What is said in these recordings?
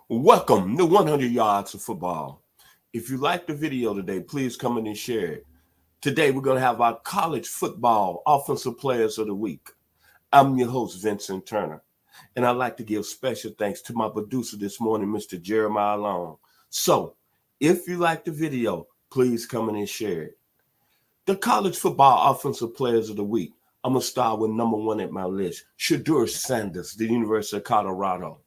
Welcome to 100 Yards of Football. If you like the video today, please come in and share it. Today, we're going to have our college football offensive players of the week. I'm your host, Vincent Turner, and I'd like to give special thanks to my producer this morning, Mr. Jeremiah Long. So, if you like the video, please come in and share it. The college football offensive players of the week, I'm going to start with number one at my list, Shedeur Sanders, the University of Colorado.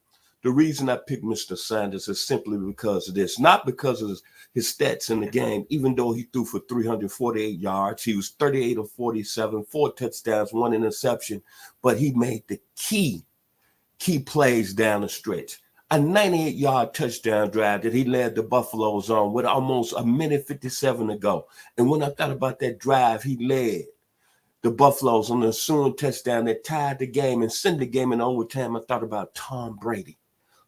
The reason I picked Mr. Sanders is simply because of this, not because of his stats in the game. Even though he threw for 348 yards, he was 38 of 47, 4 touchdowns, 1 interception, but he made the key plays down the stretch. A 98-yard touchdown drive that he led the Buffaloes on with almost a minute 57 to go. And when I thought about that drive, he led the Buffaloes on the ensuing touchdown that tied the game and sent the game in overtime. I thought about Tom Brady.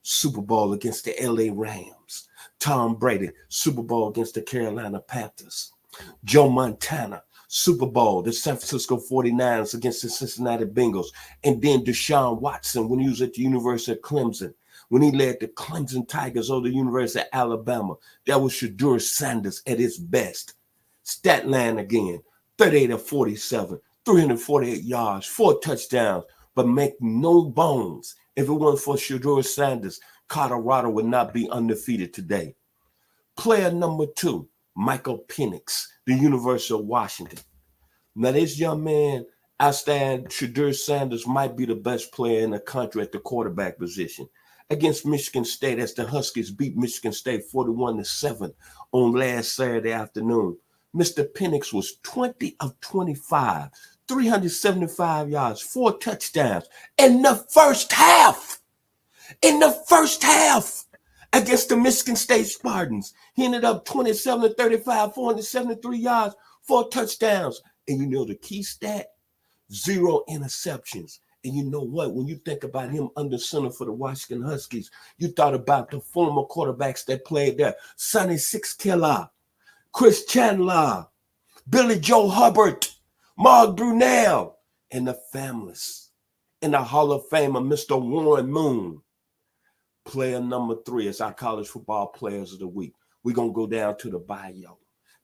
Super Bowl against the LA Rams. Tom Brady, Super Bowl against the Carolina Panthers. Joe Montana, Super Bowl, the San Francisco 49ers against the Cincinnati Bengals. And then Deshaun Watson when he was at the University of Clemson, when he led the Clemson Tigers over the University of Alabama. That was Shedeur Sanders at his best. Stat line again, 38 of 47, 348 yards, 4 touchdowns, but make no bones. If it wasn't for Shedeur Sanders, Colorado would not be undefeated today. Player number 2, Michael Penix, the University of Washington. Now, this young man, outstanding Shedeur Sanders, might be the best player in the country at the quarterback position. Against Michigan State, as the Huskies beat Michigan State 41-7 on last Saturday afternoon, Mr. Penix was 20 of 25. 375 yards, 4 touchdowns in the first half. Against the Michigan State Spartans. He ended up 27-35, 473 yards, 4 touchdowns. And you know the key stat? 0 interceptions. And you know what? When you think about him under center for the Washington Huskies, you thought about the former quarterbacks that played there. Sonny Six Killer, Chris Chandler, Billy Joe Hubbard, Mark Brunell, and the families. And the Hall of Famer, Mr. Warren Moon. Player number 3 is our college football players of the week. We're going to go down to the Bayou,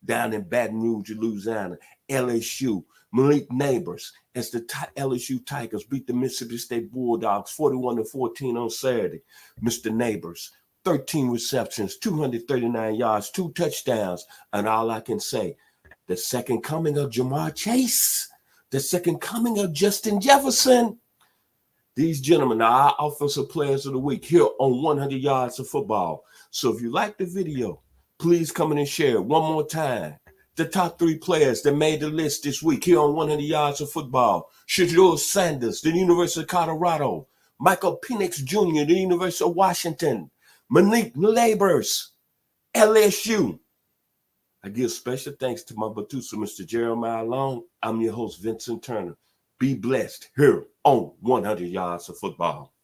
down in Baton Rouge, Louisiana, LSU. Malik Nabers, as the LSU Tigers beat the Mississippi State Bulldogs 41-14 on Saturday. Mr. Nabers, 13 receptions, 239 yards, 2 touchdowns, and all I can say, the second coming of Jamar Chase, the second coming of Justin Jefferson. These gentlemen are our offensive players of the week here on 100 Yards of Football. So if you like the video, please come in and share it one more time. The top 3 players that made the list this week here on 100 Yards of Football. Shedeur Sanders, the University of Colorado. Michael Penix Jr., the University of Washington. Malik Nabers, LSU. I give special thanks to my producer, Mr. Jeremiah Long. I'm your host, Vincent Turner. Be blessed here on 100 Yards of Football.